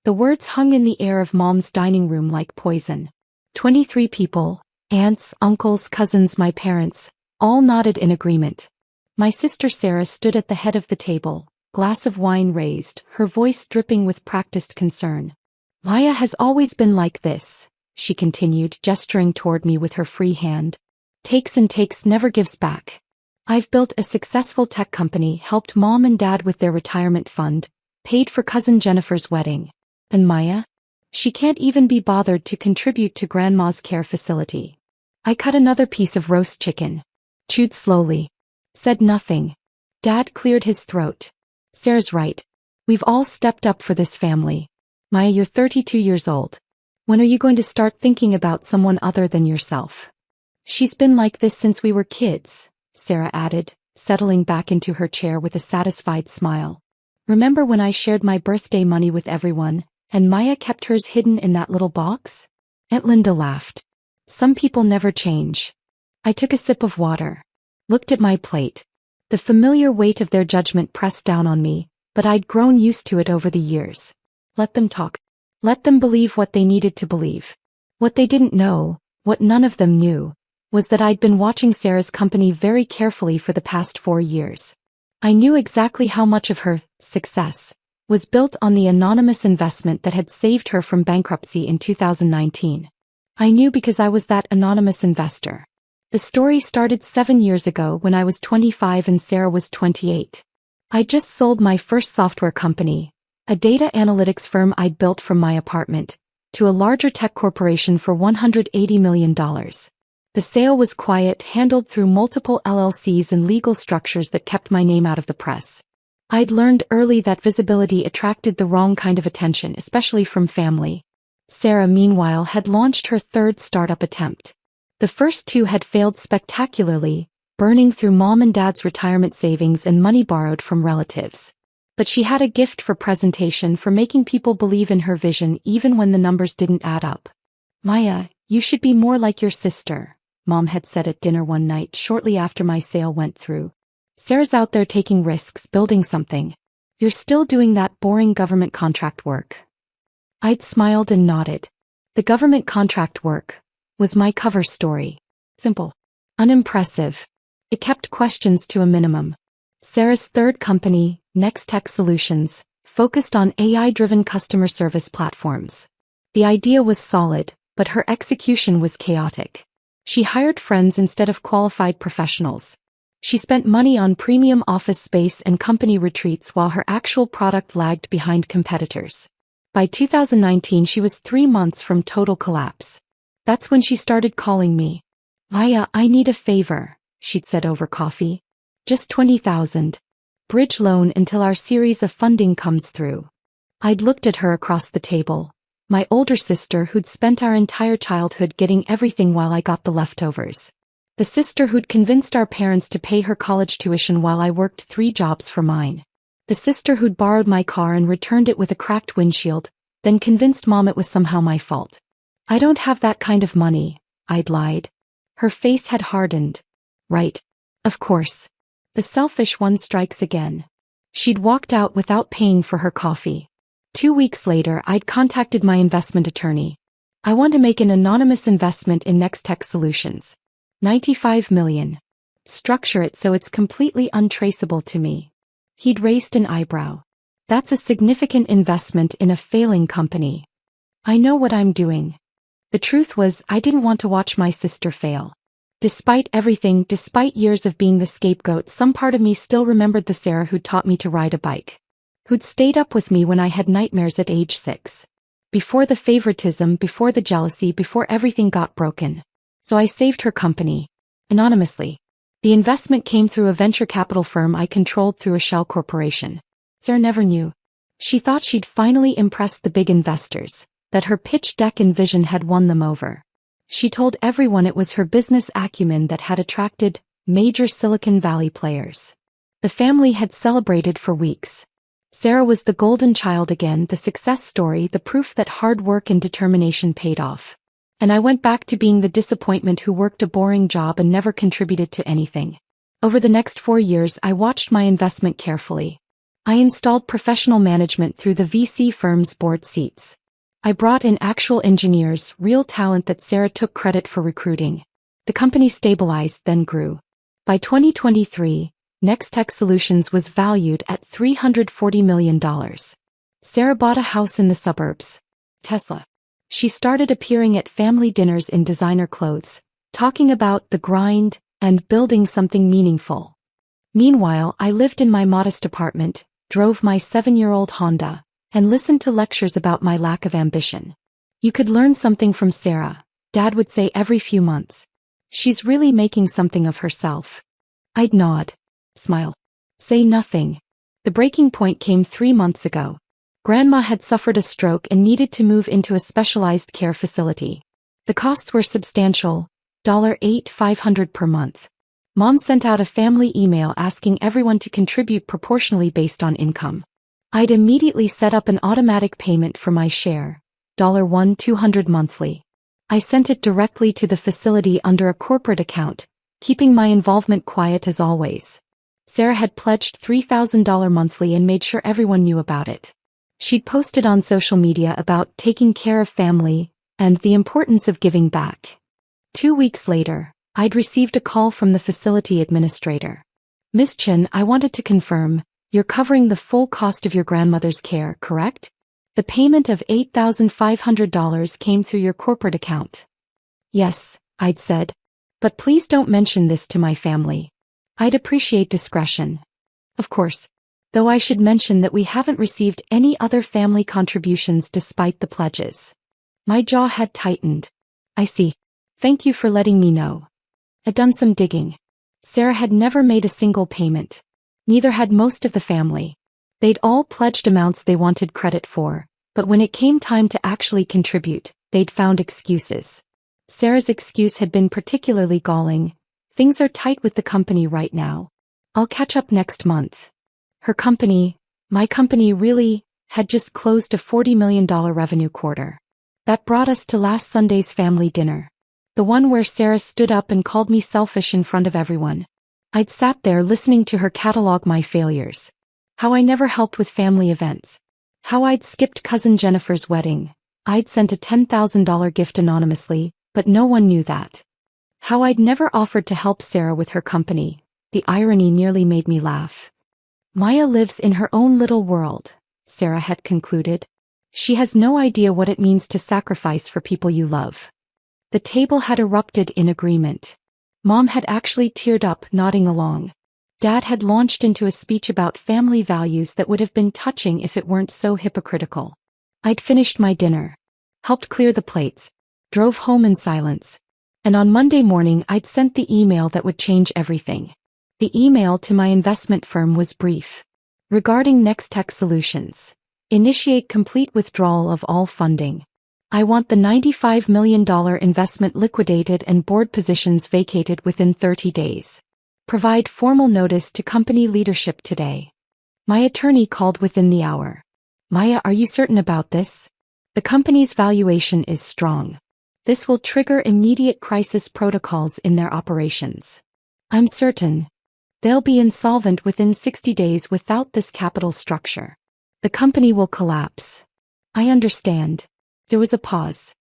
The words hung in the air of Mom's dining room like poison. 23 people, aunts, uncles, cousins, my parents, all nodded in agreement. My sister Sarah stood at the head of the table, glass of wine raised, her voice dripping with practiced concern. Maya has always been like this, she continued, gesturing toward me with her free hand. Takes and takes, never gives back. I've built a successful tech company, helped Mom and Dad with their retirement fund, paid for cousin Jennifer's wedding. And Maya? She can't even be bothered to contribute to Grandma's care facility. I cut another piece of roast chicken. Chewed slowly. Said nothing. Dad cleared his throat. Sarah's right. We've all stepped up for this family. Maya, you're 32 years old. When are you going to start thinking about someone other than yourself? She's been like this since we were kids, Sarah added, settling back into her chair with a satisfied smile. Remember when I shared my birthday money with everyone, and Maya kept hers hidden in that little box? Aunt Linda laughed. Some people never change. I took a sip of water. Looked at my plate. The familiar weight of their judgment pressed down on me, but I'd grown used to it over the years. Let them talk. Let them believe what they needed to believe. What they didn't know, what none of them knew, was that I'd been watching Sarah's company very carefully for the past 4 years. I knew exactly how much of her success was built on the anonymous investment that had saved her from bankruptcy in 2019. I knew because I was that anonymous investor. The story started 7 years ago when I was 25 and Sarah was 28. I just sold my first software company, a data analytics firm I'd built from my apartment, to a larger tech corporation for $180 million. The sale was quiet, handled through multiple LLCs and legal structures that kept my name out of the press. I'd learned early that visibility attracted the wrong kind of attention, especially from family. Sarah, meanwhile, had launched her third startup attempt. The first 2 had failed spectacularly, burning through Mom and Dad's retirement savings and money borrowed from relatives. But she had a gift for presentation, for making people believe in her vision even when the numbers didn't add up. Maya, you should be more like your sister, Mom had said at dinner one night shortly after my sale went through. Sarah's out there taking risks, building something. You're still doing that boring government contract work. I'd smiled and nodded. The government contract work was my cover story. Simple. Unimpressive. It kept questions to a minimum. Sarah's third company, Next Tech Solutions, focused on AI-driven customer service platforms. The idea was solid, but her execution was chaotic. She hired friends instead of qualified professionals. She spent money on premium office space and company retreats while her actual product lagged behind competitors. By 2019 she was 3 months from total collapse. That's when she started calling me. Maya, I need a favor, she'd said over coffee. Just $20,000. Bridge loan until our series of funding comes through. I'd looked at her across the table. My older sister who'd spent our entire childhood getting everything while I got the leftovers. The sister who'd convinced our parents to pay her college tuition while I worked 3 jobs for mine. The sister who'd borrowed my car and returned it with a cracked windshield, then convinced Mom it was somehow my fault. I don't have that kind of money, I'd lied. Her face had hardened. Right. Of course. The selfish one strikes again. She'd walked out without paying for her coffee. 2 weeks later I'd contacted my investment attorney. I want to make an anonymous investment in Next Tech Solutions. $95 million. Structure it so it's completely untraceable to me. He'd raised an eyebrow. That's a significant investment in a failing company. I know what I'm doing. The truth was, I didn't want to watch my sister fail. Despite everything, despite years of being the scapegoat, some part of me still remembered the Sarah who'd taught me to ride a bike. Who'd stayed up with me when I had nightmares at age 6. Before the favoritism, before the jealousy, before everything got broken. So I saved her company. Anonymously. The investment came through a venture capital firm I controlled through a shell corporation. Sarah never knew. She thought she'd finally impressed the big investors, that her pitch deck and vision had won them over. She told everyone it was her business acumen that had attracted major Silicon Valley players. The family had celebrated for weeks. Sarah was the golden child again, the success story, the proof that hard work and determination paid off. And I went back to being the disappointment who worked a boring job and never contributed to anything. Over the next 4 years I watched my investment carefully. I installed professional management through the VC firm's board seats. I brought in actual engineers, real talent that Sarah took credit for recruiting. The company stabilized, then grew. By 2023, Next Solutions was valued at $340 million. Sarah bought a house in the suburbs. Tesla. She started appearing at family dinners in designer clothes, talking about the grind and building something meaningful. Meanwhile, I lived in my modest apartment, drove my 7-year-old Honda, and listened to lectures about my lack of ambition. You could learn something from Sarah, Dad would say every few months. She's really making something of herself. I'd nod. Smile. Say nothing. The breaking point came 3 months ago. Grandma had suffered a stroke and needed to move into a specialized care facility. The costs were substantial, $8,500 per month. Mom sent out a family email asking everyone to contribute proportionally based on income. I'd immediately set up an automatic payment for my share, $1,200 monthly. I sent it directly to the facility under a corporate account, keeping my involvement quiet as always. Sarah had pledged $3,000 monthly and made sure everyone knew about it. She'd posted on social media about taking care of family and the importance of giving back. 2 weeks later, I'd received a call from the facility administrator. Miss Chen, I wanted to confirm, you're covering the full cost of your grandmother's care, correct? The payment of $8,500 came through your corporate account. Yes, I'd said. But please don't mention this to my family. I'd appreciate discretion. Of course. Though I should mention that we haven't received any other family contributions despite the pledges. My jaw had tightened. I see. Thank you for letting me know. I'd done some digging. Sarah had never made a single payment. Neither had most of the family. They'd all pledged amounts they wanted credit for, but when it came time to actually contribute, they'd found excuses. Sarah's excuse had been particularly galling. Things are tight with the company right now. I'll catch up next month. Her company, my company really, had just closed a $40 million revenue quarter. That brought us to last Sunday's family dinner. The one where Sarah stood up and called me selfish in front of everyone. I'd sat there listening to her catalog my failures. How I never helped with family events. How I'd skipped cousin Jennifer's wedding. I'd sent a $10,000 gift anonymously, but no one knew that. How I'd never offered to help Sarah with her company. The irony nearly made me laugh. Maya lives in her own little world, Sarah had concluded. She has no idea what it means to sacrifice for people you love. The table had erupted in agreement. Mom had actually teared up, nodding along. Dad had launched into a speech about family values that would have been touching if it weren't so hypocritical. I'd finished my dinner, helped clear the plates, drove home in silence. And on Monday morning I'd sent the email that would change everything. The email to my investment firm was brief. Regarding Next Solutions. Initiate complete withdrawal of all funding. I want the $95 million investment liquidated and board positions vacated within 30 days. Provide formal notice to company leadership today. My attorney called within the hour. Maya, are you certain about this? The company's valuation is strong. This will trigger immediate crisis protocols in their operations. I'm certain. They'll be insolvent within 60 days without this capital structure. The company will collapse. I understand. There was a pause.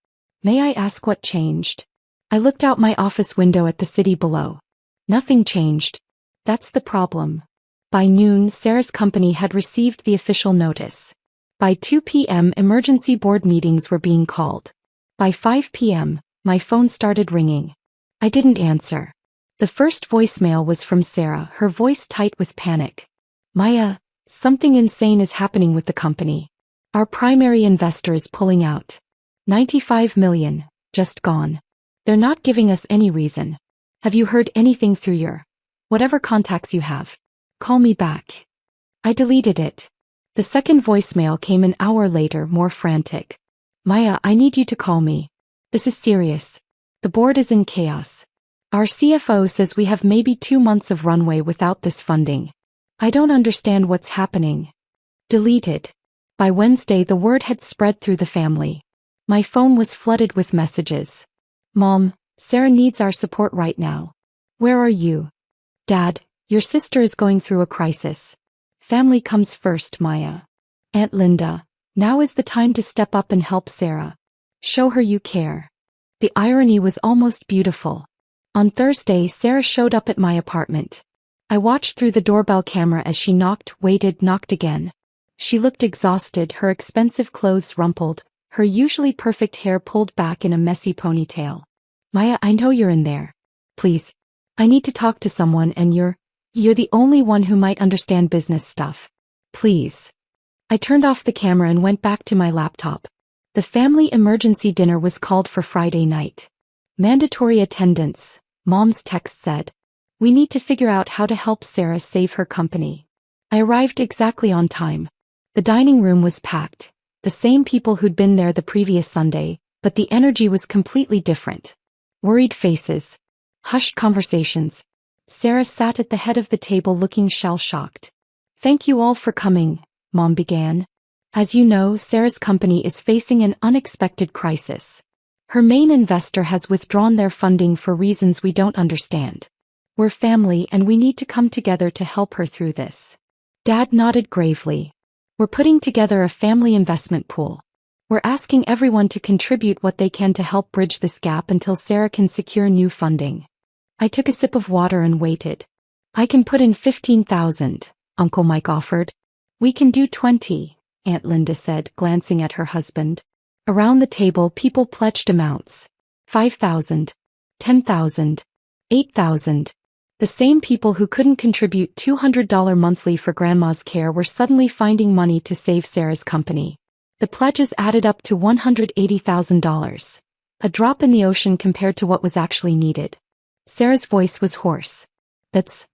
May I ask what changed? I looked out my office window at the city below. Nothing changed. That's the problem. By noon, Sarah's company had received the official notice. By 2 p.m., emergency board meetings were being called. By 5 p.m., my phone started ringing. I didn't answer. The first voicemail was from Sarah, her voice tight with panic. Maya, something insane is happening with the company. Our primary investor is pulling out. $95 million, just gone. They're not giving us any reason. Have you heard anything through your whatever contacts you have? Call me back. I deleted it. The second voicemail came an hour later, more frantic. Maya, I need you to call me. This is serious. The board is in chaos. Our CFO says we have maybe 2 months of runway without this funding. I don't understand what's happening. Deleted. By Wednesday, the word had spread through the family. My phone was flooded with messages. Mom, Sarah needs our support right now. Where are you? Dad, your sister is going through a crisis. Family comes first, Maya. Aunt Linda, now is the time to step up and help Sarah. Show her you care. The irony was almost beautiful. On Thursday, Sarah showed up at my apartment. I watched through the doorbell camera as she knocked, waited, knocked again. She looked exhausted, her expensive clothes rumpled, her usually perfect hair pulled back in a messy ponytail. Maya, I know you're in there. Please. I need to talk to someone and you're the only one who might understand business stuff. Please. I turned off the camera and went back to my laptop. The family emergency dinner was called for Friday night. Mandatory attendance, Mom's text said. We need to figure out how to help Sarah save her company. I arrived exactly on time. The dining room was packed, the same people who'd been there the previous Sunday, but the energy was completely different. Worried faces. Hushed conversations. Sarah sat at the head of the table looking shell-shocked. Thank you all for coming, Mom began. As you know, Sarah's company is facing an unexpected crisis. Her main investor has withdrawn their funding for reasons we don't understand. We're family and we need to come together to help her through this. Dad nodded gravely. We're putting together a family investment pool. We're asking everyone to contribute what they can to help bridge this gap until Sarah can secure new funding. I took a sip of water and waited. I can put in 15,000, Uncle Mike offered. We can do 20, Aunt Linda said, glancing at her husband. Around the table, people pledged amounts. 5,000, 10,000, 8,000. The same people who couldn't contribute $200 monthly for Grandma's care were suddenly finding money to save Sarah's company. The pledges added up to $180,000. A drop in the ocean compared to what was actually needed. Sarah's voice was hoarse. That's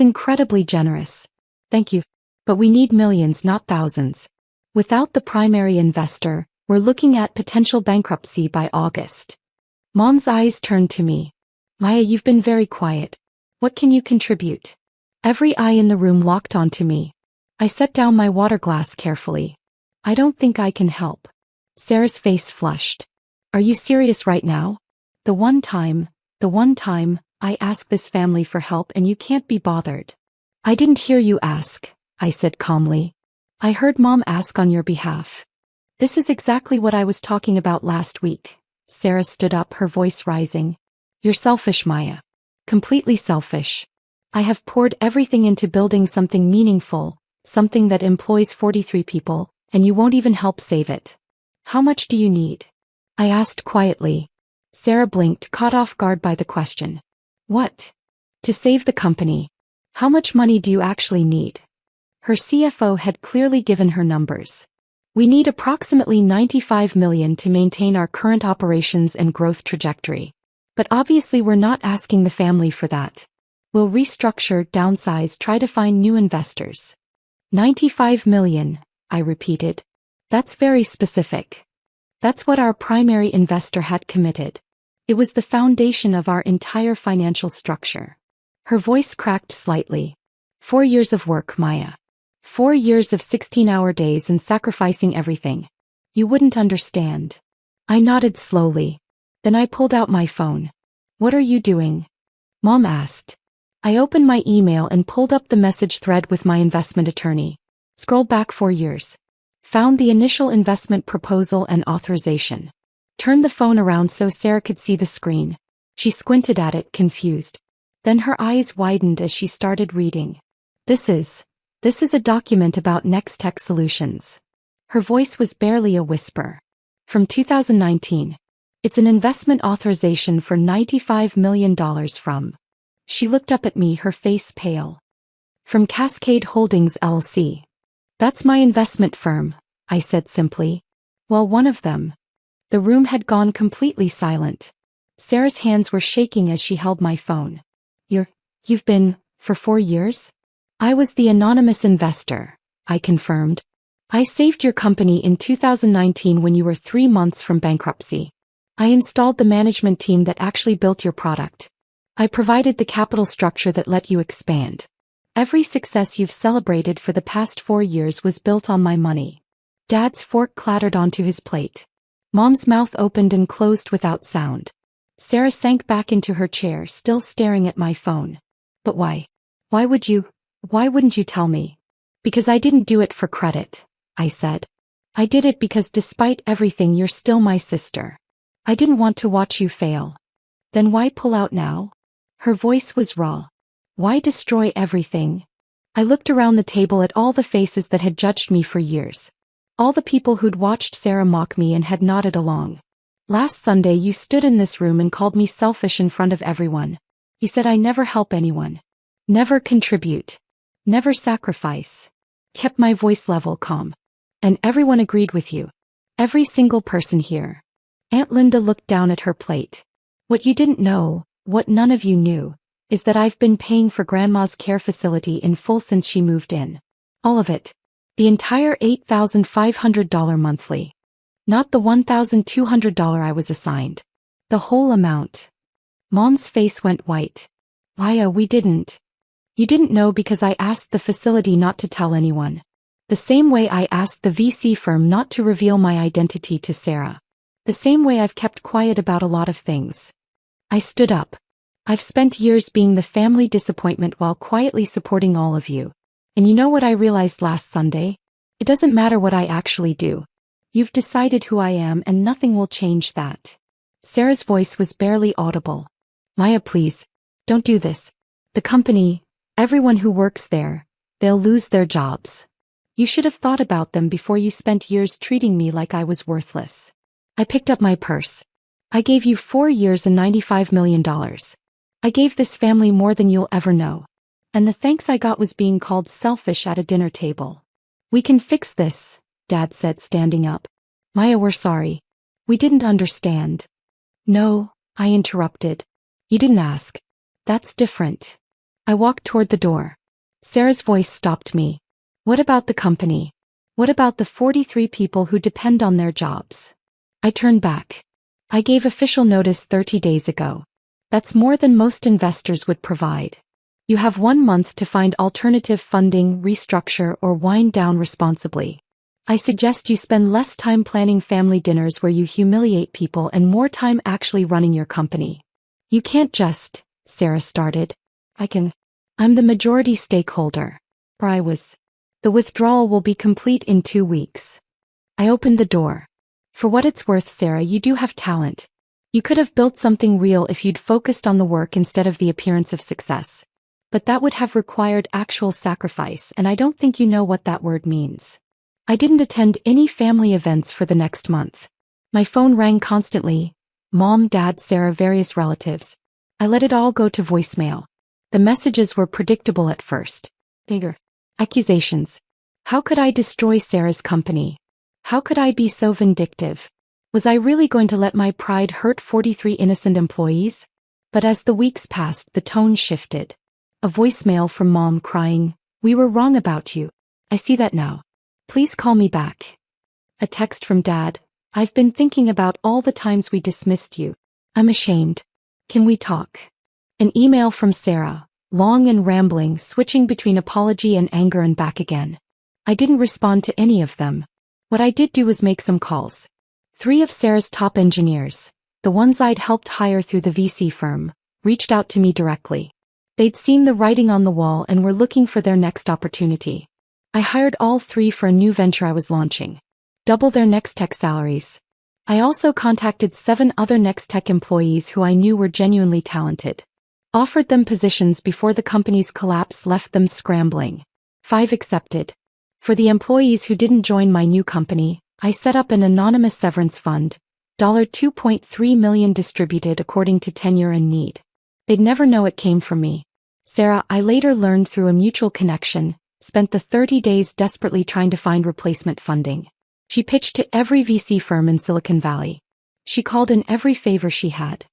incredibly generous. Thank you. But we need millions, not thousands. Without the primary investor, we're looking at potential bankruptcy by August. Mom's eyes turned to me. Maya, you've been very quiet. What can you contribute? Every eye in the room locked onto me. I set down my water glass carefully. I don't think I can help. Sarah's face flushed. Are you serious right now? The one time I asked this family for help and you can't be bothered. I didn't hear you ask, I said calmly. I heard Mom ask on your behalf. This is exactly what I was talking about last week. Sarah stood up, her voice rising. You're selfish, Maya. Completely selfish. I have poured everything into building something meaningful, something that employs 43 people, and you won't even help save it. How much do you need? I asked quietly. Sarah blinked, caught off guard by the question. What? To save the company. How much money do you actually need? Her CFO had clearly given her numbers. We need approximately $95 million to maintain our current operations and growth trajectory. But obviously we're not asking the family for that. We'll restructure, downsize, try to find new investors. 95 million, I repeated. That's very specific. That's what our primary investor had committed. It was the foundation of our entire financial structure. Her voice cracked slightly. 4 years of work, Maya. 4 years of 16-hour days and sacrificing everything. You wouldn't understand. I nodded slowly. Then I pulled out my phone. What are you doing? Mom asked. I opened my email and pulled up the message thread with my investment attorney. Scrolled back 4 years. Found the initial investment proposal and authorization. Turned the phone around so Sarah could see the screen. She squinted at it, confused. Then her eyes widened as she started reading. This is a document about Next Tech Solutions. Her voice was barely a whisper. From 2019. It's an investment authorization for $95 million from. She looked up at me, her face pale. From Cascade Holdings LLC. That's my investment firm, I said simply. Well, one of them. The room had gone completely silent. Sarah's hands were shaking as she held my phone. You've been, for 4 years? I was the anonymous investor, I confirmed. I saved your company in 2019 when you were 3 months from bankruptcy. I installed the management team that actually built your product. I provided the capital structure that let you expand. Every success you've celebrated for the past 4 years was built on my money. Dad's fork clattered onto his plate. Mom's mouth opened and closed without sound. Sarah sank back into her chair, still staring at my phone. But why? Why wouldn't you tell me? Because I didn't do it for credit, I said. I did it because despite everything you're still my sister. I didn't want to watch you fail. Then why pull out now? Her voice was raw. Why destroy everything? I looked around the table at all the faces that had judged me for years. All the people who'd watched Sarah mock me and had nodded along. Last Sunday you stood in this room and called me selfish in front of everyone. You said I never help anyone. Never contribute. Never sacrifice. Kept my voice level calm. And everyone agreed with you. Every single person here. Aunt Linda looked down at her plate. What you didn't know, what none of you knew, is that I've been paying for Grandma's care facility in full since she moved in. All of it. The entire $8,500 monthly. Not the $1,200 I was assigned. The whole amount. Mom's face went white. Maya, we didn't. You didn't know because I asked the facility not to tell anyone. The same way I asked the VC firm not to reveal my identity to Sarah. The same way I've kept quiet about a lot of things. I stood up. I've spent years being the family disappointment while quietly supporting all of you. And you know what I realized last Sunday? It doesn't matter what I actually do. You've decided who I am and nothing will change that. Sarah's voice was barely audible. Maya, please. Don't do this. The company, everyone who works there, they'll lose their jobs. You should have thought about them before you spent years treating me like I was worthless. I picked up my purse. I gave you 4 years and $95 million. I gave this family more than you'll ever know. And the thanks I got was being called selfish at a dinner table. We can fix this, Dad said, standing up. Maya, we're sorry. We didn't understand. No, I interrupted. You didn't ask. That's different. I walked toward the door. Sarah's voice stopped me. What about the company? What about the 43 people who depend on their jobs? I turned back. I gave official notice 30 days ago. That's more than most investors would provide. You have 1 month to find alternative funding, restructure, or wind down responsibly. I suggest you spend less time planning family dinners where you humiliate people and more time actually running your company. You can't just, Sarah started. I'm the majority stakeholder. Or I was. The withdrawal will be complete in 2 weeks. I opened the door. For what it's worth, Sarah, you do have talent. You could have built something real if you'd focused on the work instead of the appearance of success. But that would have required actual sacrifice, and I don't think you know what that word means. I didn't attend any family events for the next month. My phone rang constantly. Mom, Dad, Sarah, various relatives. I let it all go to voicemail. The messages were predictable at first. Bigger. Accusations. How could I destroy Sarah's company? How could I be so vindictive? Was I really going to let my pride hurt 43 innocent employees? But as the weeks passed, the tone shifted. A voicemail from Mom crying, "We were wrong about you. I see that now. Please call me back." A text from Dad, "I've been thinking about all the times we dismissed you. I'm ashamed. Can we talk?" An email from Sarah, long and rambling, switching between apology and anger and back again. I didn't respond to any of them. What I did do was make some calls. 3 of Sarah's top engineers, the ones I'd helped hire through the VC firm, reached out to me directly. They'd seen the writing on the wall and were looking for their next opportunity. I hired all 3 for a new venture I was launching. Double their Next-Tech salaries. I also contacted 7 other Next-Tech employees who I knew were genuinely talented. Offered them positions before the company's collapse left them scrambling. 5 accepted. For the employees who didn't join my new company, I set up an anonymous severance fund, $2.3 million distributed according to tenure and need. They'd never know it came from me. Sarah, I later learned through a mutual connection, spent the 30 days desperately trying to find replacement funding. She pitched to every VC firm in Silicon Valley. She called in every favor she had.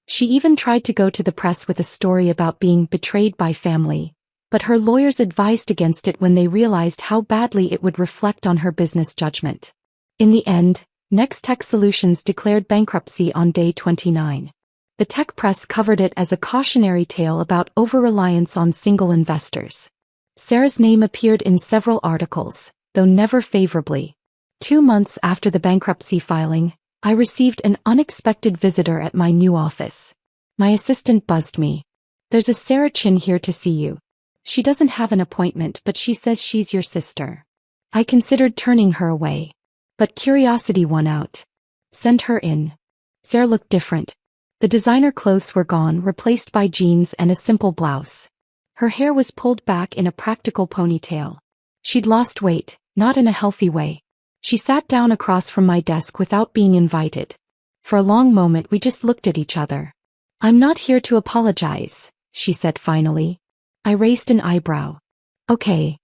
She even tried to go to the press with a story about being betrayed by family, but her lawyers advised against it when they realized how badly it would reflect on her business judgment. In the end, Next-Tech Solutions declared bankruptcy on day 29. The tech press covered it as a cautionary tale about over-reliance on single investors. Sarah's name appeared in several articles, though never favorably. 2 months after the bankruptcy filing, I received an unexpected visitor at my new office. My assistant buzzed me. "There's a Sarah Chin here to see you." She doesn't have an appointment, but she says she's your sister. I considered turning her away. But curiosity won out. Send her in. Sarah looked different. The designer clothes were gone, replaced by jeans and a simple blouse. Her hair was pulled back in a practical ponytail. She'd lost weight, not in a healthy way. She sat down across from my desk without being invited. For a long moment we just looked at each other. I'm not here to apologize, she said finally. I raised an eyebrow. Okay.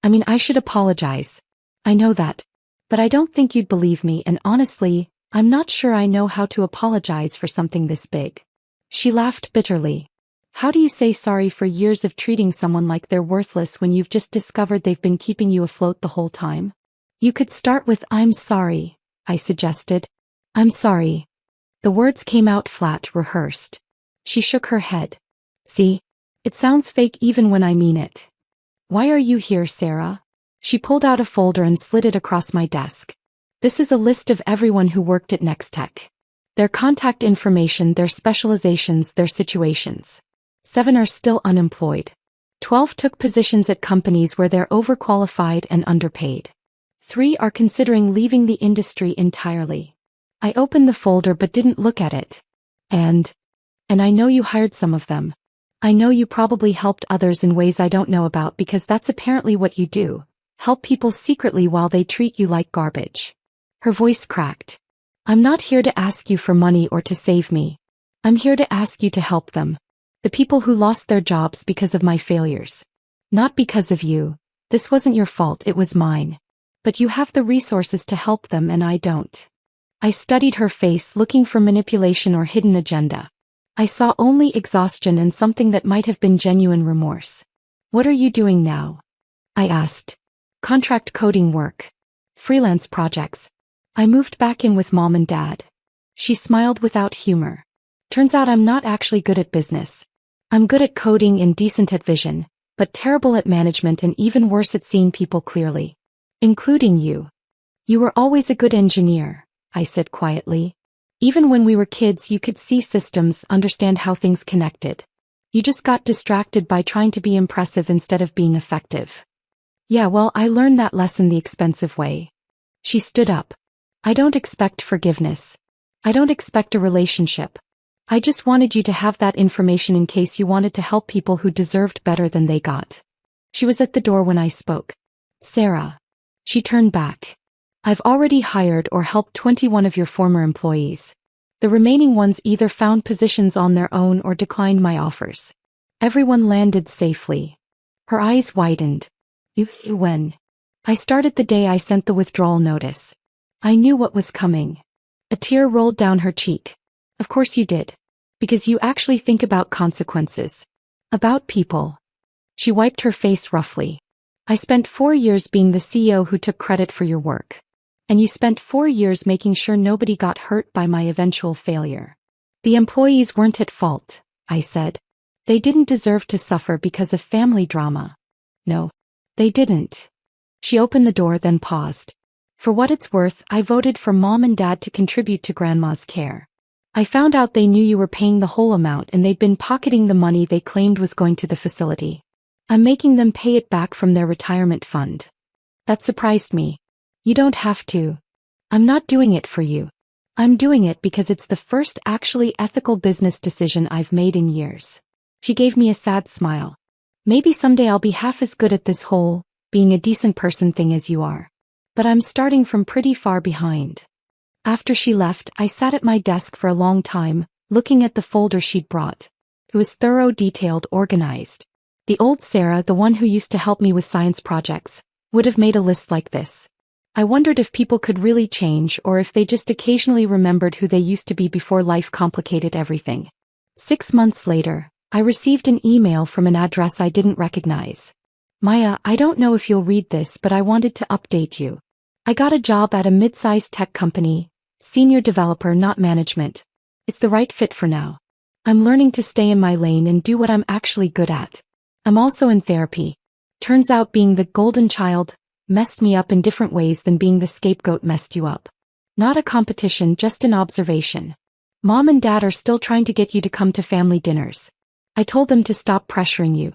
I should apologize. I know that. But I don't think you'd believe me, and honestly, I'm not sure I know how to apologize for something this big. She laughed bitterly. How do you say sorry for years of treating someone like they're worthless when you've just discovered they've been keeping you afloat the whole time? You could start with "I'm sorry," I suggested. I'm sorry. The words came out flat, rehearsed. She shook her head. See? It sounds fake even when I mean it. Why are you here, Sarah? She pulled out a folder and slid it across my desk. This is a list of everyone who worked at Nextech. Their contact information, their specializations, their situations. 7 are still unemployed. 12 took positions at companies where they're overqualified and underpaid. 3 are considering leaving the industry entirely. I opened the folder but didn't look at it. And I know you hired some of them. I know you probably helped others in ways I don't know about, because that's apparently what you do. Help people secretly while they treat you like garbage. Her voice cracked. I'm not here to ask you for money or to save me. I'm here to ask you to help them. The people who lost their jobs because of my failures. Not because of you. This wasn't your fault, it was mine. But you have the resources to help them and I don't. I studied her face, looking for manipulation or hidden agenda. I saw only exhaustion and something that might have been genuine remorse. What are you doing now? I asked. Contract coding work. Freelance projects. I moved back in with Mom and Dad. She smiled without humor. Turns out I'm not actually good at business. I'm good at coding and decent at vision, but terrible at management and even worse at seeing people clearly. Including you. You were always a good engineer, I said quietly. Even when we were kids you could see systems, understand how things connected. You just got distracted by trying to be impressive instead of being effective. Yeah, well, I learned that lesson the expensive way. She stood up. I don't expect forgiveness. I don't expect a relationship. I just wanted you to have that information in case you wanted to help people who deserved better than they got. She was at the door when I spoke. Sarah. She turned back. I've already hired or helped 21 of your former employees. The remaining ones either found positions on their own or declined my offers. Everyone landed safely. Her eyes widened. When? I started the day I sent the withdrawal notice. I knew what was coming. A tear rolled down her cheek. Of course you did. Because you actually think about consequences. About people. She wiped her face roughly. I spent 4 years being the CEO who took credit for your work. And you spent 4 years making sure nobody got hurt by my eventual failure. The employees weren't at fault, I said. They didn't deserve to suffer because of family drama. No, they didn't. She opened the door then paused. For what it's worth, I voted for Mom and Dad to contribute to Grandma's care. I found out they knew you were paying the whole amount and they'd been pocketing the money they claimed was going to the facility. I'm making them pay it back from their retirement fund. That surprised me. You don't have to. I'm not doing it for you. I'm doing it because it's the first actually ethical business decision I've made in years. She gave me a sad smile. Maybe someday I'll be half as good at this whole, being a decent person thing as you are. But I'm starting from pretty far behind. After she left, I sat at my desk for a long time, looking at the folder she'd brought. It was thorough, detailed, organized. The old Sarah, the one who used to help me with science projects, would have made a list like this. I wondered if people could really change or if they just occasionally remembered who they used to be before life complicated everything. 6 months later, I received an email from an address I didn't recognize. Maya, I don't know if you'll read this, but I wanted to update you. I got a job at a mid-sized tech company, senior developer, not management. It's the right fit for now. I'm learning to stay in my lane and do what I'm actually good at. I'm also in therapy. Turns out being the golden child messed me up in different ways than being the scapegoat messed you up. Not a competition, just an observation. Mom and Dad are still trying to get you to come to family dinners. I told them to stop pressuring you.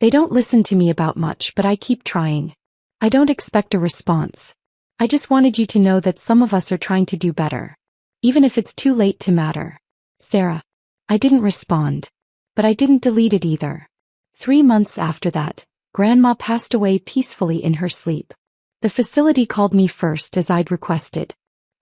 They don't listen to me about much, but I keep trying. I don't expect a response. I just wanted you to know that some of us are trying to do better. Even if it's too late to matter. Sarah. I didn't respond. But I didn't delete it either. 3 months after that, Grandma passed away peacefully in her sleep. The facility called me first as I'd requested.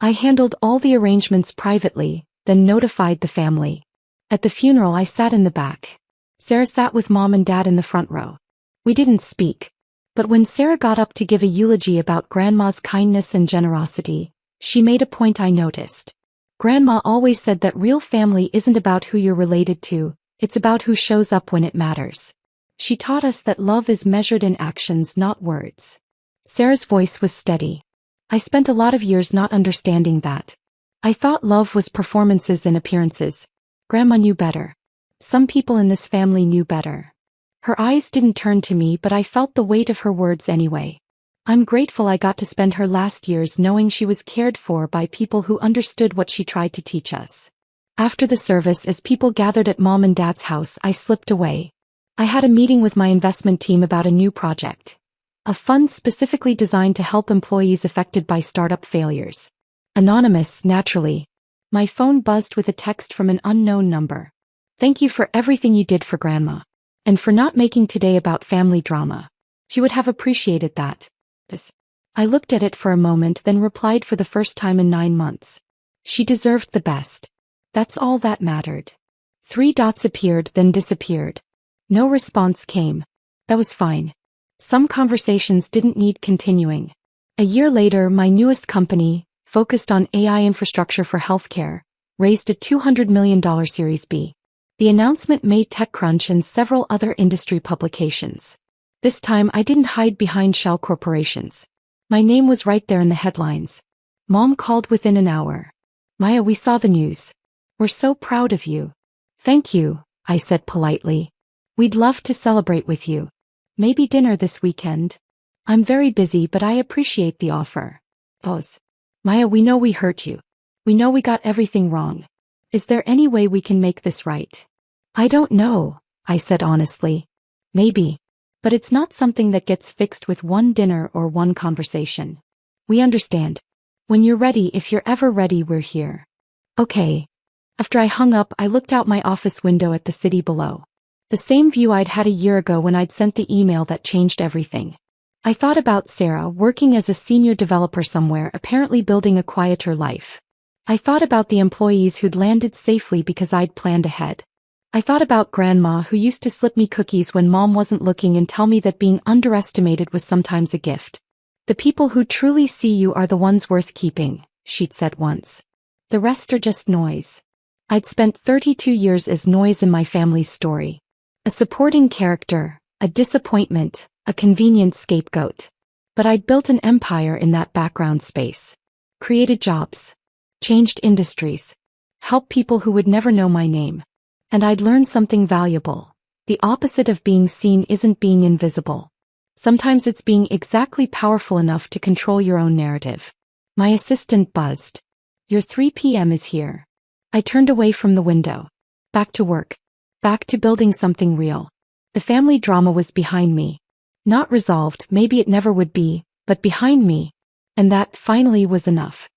I handled all the arrangements privately, then notified the family. At the funeral I sat in the back. Sarah sat with Mom and Dad in the front row. We didn't speak. But when Sarah got up to give a eulogy about Grandma's kindness and generosity, she made a point I noticed. Grandma always said that real family isn't about who you're related to, it's about who shows up when it matters. She taught us that love is measured in actions, not words. Sarah's voice was steady. I spent a lot of years not understanding that. I thought love was performances and appearances. Grandma knew better. Some people in this family knew better. Her eyes didn't turn to me, but I felt the weight of her words anyway. I'm grateful I got to spend her last years knowing she was cared for by people who understood what she tried to teach us. After the service, as people gathered at Mom and Dad's house, I slipped away. I had a meeting with my investment team about a new project. A fund specifically designed to help employees affected by startup failures. Anonymous, naturally. My phone buzzed with a text from an unknown number. Thank you for everything you did for Grandma. And for not making today about family drama. She would have appreciated that. I looked at it for a moment, then replied for the first time in 9 months. She deserved the best. That's all that mattered. 3 dots appeared, then disappeared. No response came. That was fine. Some conversations didn't need continuing. A year later, my newest company, focused on AI infrastructure for healthcare, raised a $200 million Series B. The announcement made TechCrunch and several other industry publications. This time I didn't hide behind shell corporations. My name was right there in the headlines. Mom called within an hour. Maya, we saw the news. We're so proud of you. Thank you, I said politely. We'd love to celebrate with you. Maybe dinner this weekend. I'm very busy, but I appreciate the offer. Pause. Maya, we know we hurt you. We know we got everything wrong. Is there any way we can make this right? I don't know, I said honestly. Maybe. But it's not something that gets fixed with one dinner or one conversation. We understand. When you're ready, if you're ever ready, we're here. Okay. After I hung up, I looked out my office window at the city below. The same view I'd had a year ago when I'd sent the email that changed everything. I thought about Sarah, working as a senior developer somewhere, apparently building a quieter life. I thought about the employees who'd landed safely because I'd planned ahead. I thought about Grandma, who used to slip me cookies when Mom wasn't looking and tell me that being underestimated was sometimes a gift. The people who truly see you are the ones worth keeping, she'd said once. The rest are just noise. I'd spent 32 years as noise in my family's story. A supporting character, a disappointment, a convenient scapegoat. But I'd built an empire in that background space. Created jobs. Changed industries. Helped people who would never know my name. And I'd learned something valuable. The opposite of being seen isn't being invisible. Sometimes it's being exactly powerful enough to control your own narrative. My assistant buzzed. Your 3 p.m. is here. I turned away from the window. Back to work. Back to building something real. The family drama was behind me. Not resolved, maybe it never would be, but behind me. And that, finally, was enough.